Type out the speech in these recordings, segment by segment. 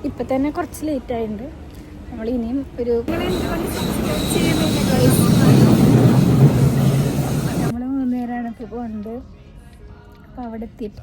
ഇപ്പം തന്നെ കുറച്ച് ലേറ്റ് ആയിട്ടുണ്ട്. നമ്മൾ ഇനിയും ഒരു നമ്മൾ 3 നേരമാണ് ഇപ്പോൾ പോകുന്നത്. അപ്പോൾ അവിടെ എത്തിയിട്ട്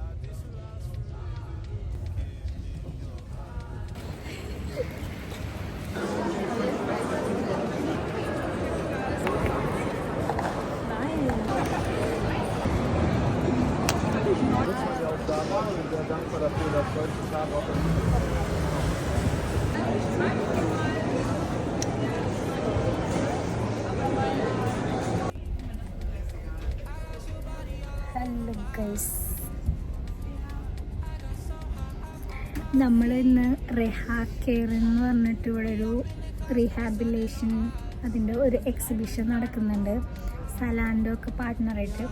ഹലോ ഗൈസ്, നമ്മളിന്ന് റെഹാ കെയർ എന്ന് പറഞ്ഞിട്ട് ഇവിടെ ഒരു റീഹാബിലേഷൻ അതിൻ്റെ ഒരു എക്സിബിഷൻ നടക്കുന്നുണ്ട്, സലാൻഡോ ഒക്കെ പാർട്ട്ണറായിട്ട്.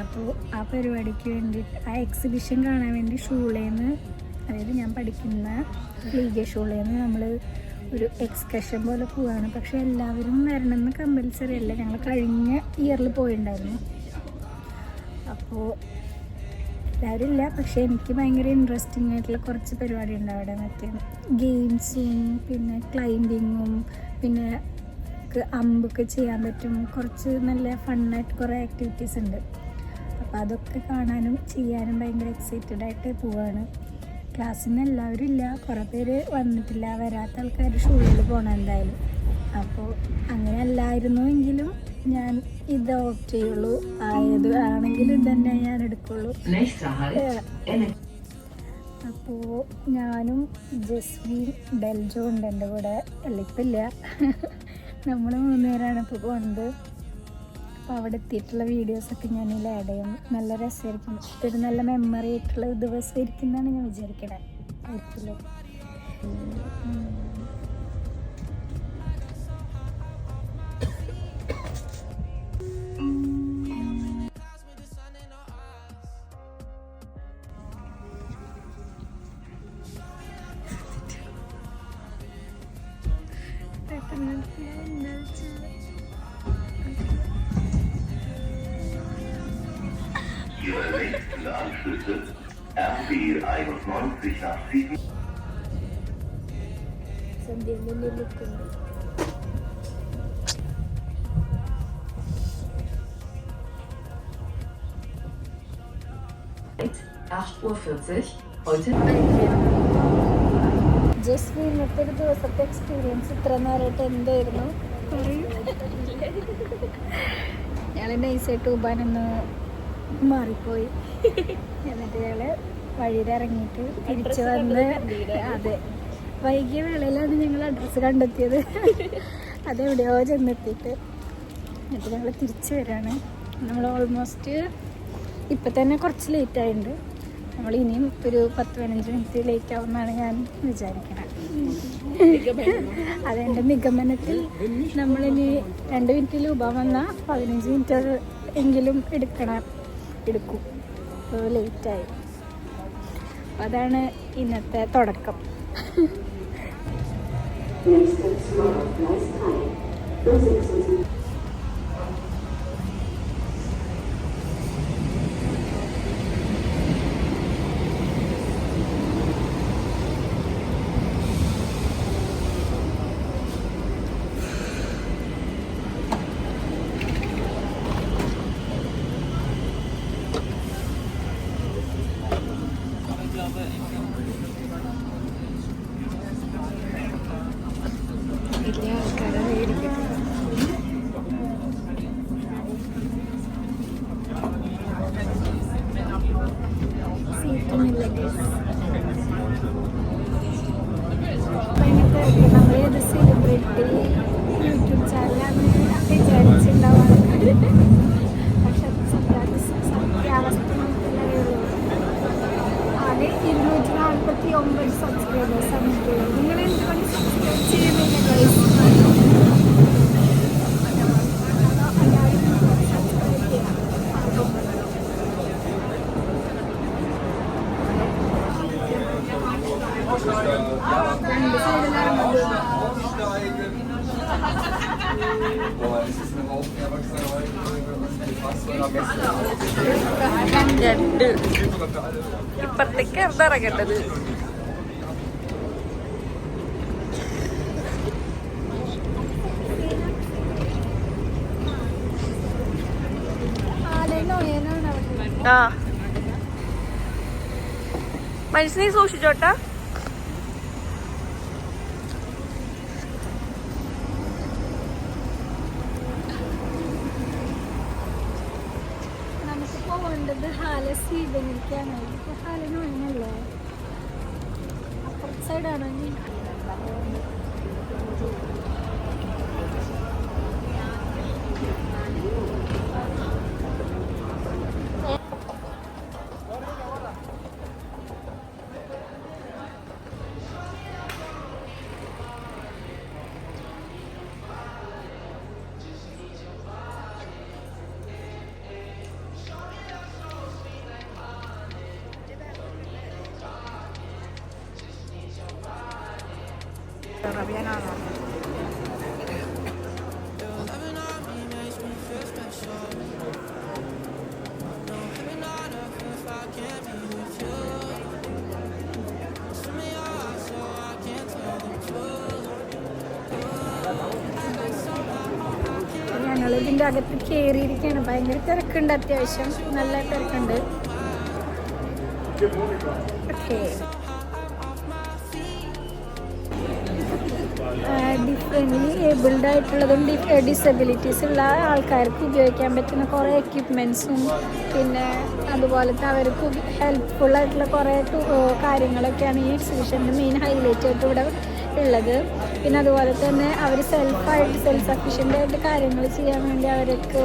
അപ്പോൾ ആ പരിപാടിക്ക് വേണ്ടിയിട്ട് ആ എക്സിബിഷൻ കാണാൻ വേണ്ടി ഷൂളേന്ന്, അതായത് ഞാൻ പഠിക്കുന്ന ലീഗ ഷൂളേന്ന് നമ്മൾ ഒരു എക്സ്കർഷൻ പോലെ പോവുകയാണ്. പക്ഷേ എല്ലാവരും വരണമെന്ന് കമ്പൽസറി അല്ല. ഞങ്ങൾ കഴിഞ്ഞ ഇയറിൽ പോയിട്ടുണ്ടായിരുന്നു. അപ്പോൾ എല്ലാവരും ഇല്ല, പക്ഷേ എനിക്ക് ഭയങ്കര ഇൻട്രസ്റ്റിംഗ് ആയിട്ടുള്ള കുറച്ച് പരിപാടി ഉണ്ട് അവിടെ. മറ്റേ ഗെയിംസും പിന്നെ ക്ലൈമ്പിങ്ങും പിന്നെ അമ്പൊക്കെ ചെയ്യാൻ പറ്റും. കുറച്ച് നല്ല ഫണ്ണായിട്ട് കുറേ ആക്ടിവിറ്റീസ് ഉണ്ട്. അപ്പോൾ അതൊക്കെ കാണാനും ചെയ്യാനും ഭയങ്കര എക്സൈറ്റഡ് ആയിട്ട് പോവാണ്. ക്ലാസ്സിൽ നിന്ന് എല്ലാവരും ഇല്ല, കുറേ പേര് വന്നിട്ടില്ല. വരാത്ത ആൾക്കാർ ഷൂളിൽ പോകണം എന്തായാലും. അപ്പോൾ അങ്ങനെ അല്ലായിരുന്നുവെങ്കിലും ഞാൻ ഇത് ഓപ്റ്റ് ചെയ്യുള്ളൂ. ആയത് ആണെങ്കിലും ഇതന്നെ ഞാൻ എടുക്കുള്ളൂ. അപ്പോൾ ഞാനും ജസ്മീൻ ഡെൽജോ ഉണ്ട് എൻ്റെ കൂടെ. എളിപ്പില്ല, നമ്മൾ 3 നേരമാണ് ഇപ്പോൾ പോകുന്നത്. അപ്പോൾ അവിടെ എത്തിയിട്ടുള്ള വീഡിയോസൊക്കെ ഞാനിതിൽ ആഡ് ചെയ്യും. നല്ല രസമായിരിക്കും, ഒരു നല്ല മെമ്മറി ആയിട്ടുള്ള ദിവസമായിരിക്കും എന്നാണ് ഞാൻ വിചാരിക്കണേ. ആയിരിക്കില്ലേ? Ihre nächsten Anschlüsse RB 91 nach 7. heute. Just ഇന്നത്തെ ഒരു ദിവസത്തെ എക്സ്പീരിയൻസ് ഇത്ര നേരമായിട്ട് എന്തായിരുന്നു? ഞങ്ങൾ നൈസായിട്ട് ഉബാനൊന്ന് മാറിപ്പോയി. എന്നിട്ട് ഞങ്ങൾ വഴിയിലിറങ്ങിയിട്ട് തിരിച്ചു വന്ന്, അതെ വൈകിയ വേളയിലാണ് ഞങ്ങൾ അഡ്രസ്സ് കണ്ടെത്തിയത്. അതെവിടെയോ ചെന്നെത്തിയിട്ട് എന്നിട്ട് ഞങ്ങൾ തിരിച്ചു വരാണ്. നമ്മൾ ഓൾമോസ്റ്റ് ഇപ്പം തന്നെ കുറച്ച് ലേറ്റ് ആയിട്ടുണ്ട്. നമ്മൾ ഇനിയും ഒരു 10-15 മിനിറ്റ് ലേറ്റ് ആവുമെന്നാണ് ഞാൻ വിചാരിക്കണത്. അതെൻ്റെ നിഗമനത്തിൽ നമ്മളിനി 2 മിനിറ്റിൽ ഉബ വന്നാൽ 15 മിനിറ്റ് എങ്കിലും എടുക്കും. അപ്പോൾ ലേറ്റായി. അപ്പോൾ അതാണ് ഇന്നത്തെ തുടക്കം. വലിയ ആൾക്കാരെ മേടിക്കും. സീറ്റൊന്നുമില്ല. നമ്മളേത് സെലിബ്രിറ്റി യൂട്യൂബ് ചാനലാണ് വിചാരിച്ചിട്ടുണ്ടാവാറ്. പക്ഷെ സത്യാവസ്ഥ ആകെ 249 സബ്സ്ക്രൈബേഴ്സാണ് എനിക്കുള്ളത്. നിങ്ങൾ എന്തുകൊണ്ട് സബ്സ്ക്രൈബ് ചെയ്യുന്നില്ല ഗൈസ്? രണ്ട് ഇപ്പത്തേക്ക് എന്താ ഇറങ്ങേണ്ടത്? ആ മനസ്സിനെ സൂക്ഷിച്ചോട്ടാ. നമുക്ക് പോകേണ്ടത് ഹാല സ്വീകരിക്കാനോ. ഇപ്പോൾ ഹാലനാണല്ലോ അപ്പുറത്തെ സൈഡാണെങ്കിൽ ഞങ്ങൾ ഇതിൻ്റെ അകത്ത് കയറിയിരിക്കുകയാണ്. ഭയങ്കര തിരക്കുണ്ട്, അത്യാവശ്യം നല്ല തിരക്കുണ്ട്. ഓക്കെ, ഡിഫറെൻ്റ്ലി ഏബിൾഡ് ആയിട്ടുള്ളതും ഡിസബിലിറ്റീസ് ഉള്ള ആൾക്കാർക്ക് ഉപയോഗിക്കാൻ പറ്റുന്ന കുറേ എക്യുപ്മെൻറ്റ്സും പിന്നെ അതുപോലത്തെ അവർക്ക് ഹെൽപ്ഫുള്ളായിട്ടുള്ള കുറേ കാര്യങ്ങളൊക്കെയാണ് ഈ എക്സിബിഷൻ്റെ മെയിൻ ഹൈലൈറ്റ് ആയിട്ട് ഇവിടെ ഉള്ളത്. പിന്നെ അതുപോലെ തന്നെ അവർ സെൽഫ് സഫീഷ്യൻ്റ് ആയിട്ട് കാര്യങ്ങൾ ചെയ്യാൻ വേണ്ടി അവർക്ക്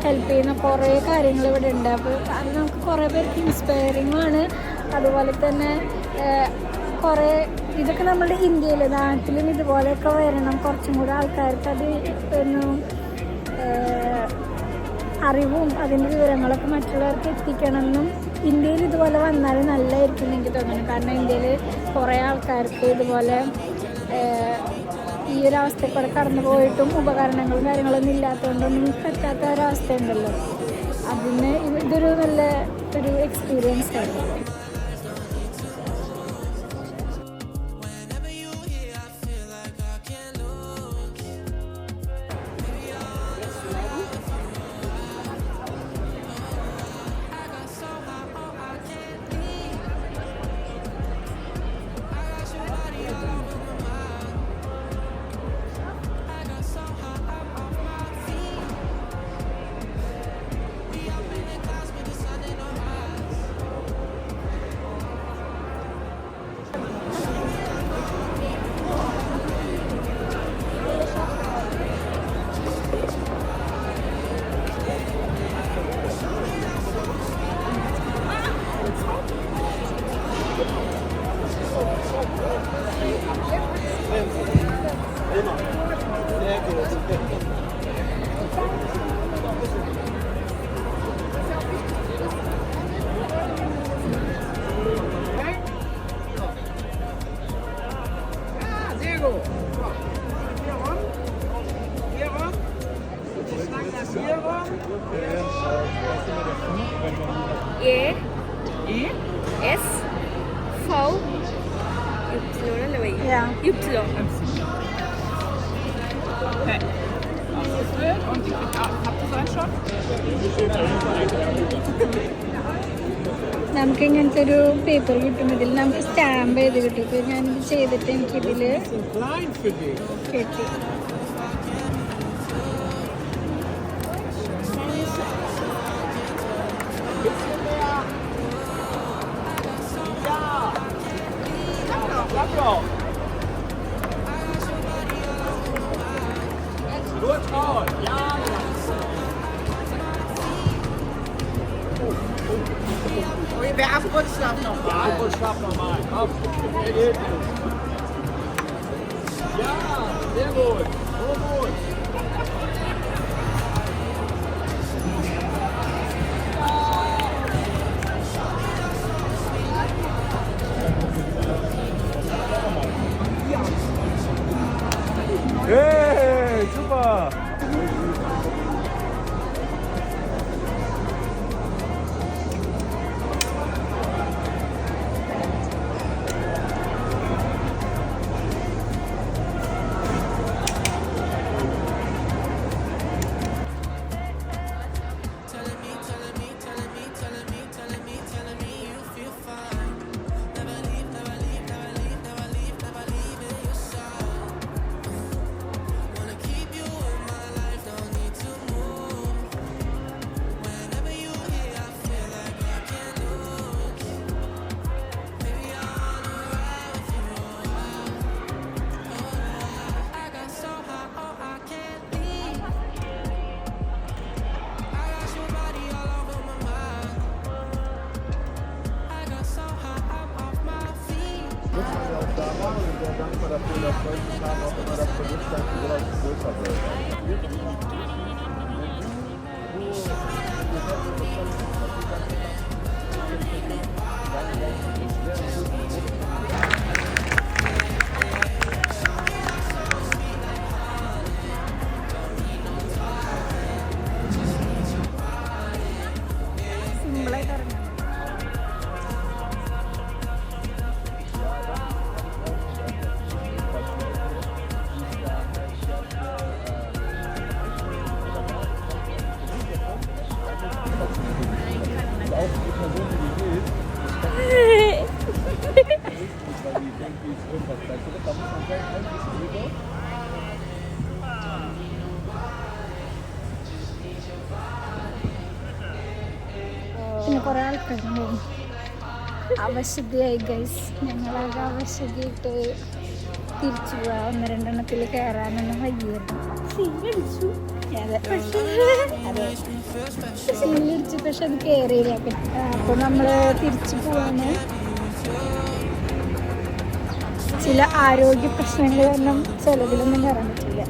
ഹെൽപ്പ് ചെയ്യുന്ന കുറേ കാര്യങ്ങൾ ഇവിടെ ഉണ്ട്. അപ്പോൾ അത് നമുക്ക് കുറേ പേർക്ക് ഇൻസ്പയറിംഗ് ആണ്. അതുപോലെ തന്നെ കുറേ ഇതൊക്കെ നമ്മുടെ ഇന്ത്യയിൽ നാട്ടിലും ഇതുപോലെയൊക്കെ വരണം. കുറച്ചും കൂടെ ആൾക്കാർക്ക് അത് ഒന്ന് അറിവും അതിൻ്റെ വിവരങ്ങളൊക്കെ മറ്റുള്ളവർക്ക് എത്തിക്കണമെന്നും ഇന്ത്യയിൽ ഇതുപോലെ വന്നാൽ നല്ലതായിരിക്കും എന്ന് എനിക്ക് തോന്നുന്നു. കാരണം ഇന്ത്യയിൽ കുറേ ആൾക്കാർക്ക് ഇതുപോലെ ഈ ഒരു അവസ്ഥക്കൂടെ കടന്നു പോയിട്ടും ഉപകരണങ്ങളും കാര്യങ്ങളൊന്നും ഇല്ലാത്തതുകൊണ്ടൊന്നും പറ്റാത്ത ഒരവസ്ഥയുണ്ടല്ലോ. അതിന് ഇതൊരു നല്ല ഒരു എക്സ്പീരിയൻസ് ആയിരുന്നു. നമുക്ക് ഇങ്ങനത്തെ ഒരു പേപ്പർ കിട്ടും. ഇതിൽ നമുക്ക് സ്റ്റാമ്പ് ചെയ്ത് കിട്ടും. ഇപ്പോൾ ഞാനിത് ചെയ്തിട്ട് എനിക്കിതിൽ കിട്ടി. Wer abrutscht, nochmal. Ja, abrutscht, nochmal. Komm. Ja, sehr gut. So gut. Hey, super. dafür, dass solche Tagen auch immer das Bewusstsein für sowas größer wird. സിമ്പിളായിട്ട് ഇറങ്ങാം. പിന്നെ കുറേ ആൾക്കാരുണ്ടായിരുന്നു. അവശതയായി ഗൈസ്, ഞങ്ങളാകെ അവശതയായിട്ട് തിരിച്ചു പോവാ. 1-2 കയറാനൊന്നും വയ്യായിരുന്നു. സീനടിച്ചു. അതെ സീനടിച്ചു, പക്ഷെ അത് കയറിയില്ല. അപ്പോൾ നമ്മൾ തിരിച്ചു പോവാന് ചില ആരോഗ്യ പ്രശ്നങ്ങൾ കാരണം ചിലതിലൊന്നും കയറാൻ പറ്റില്ല.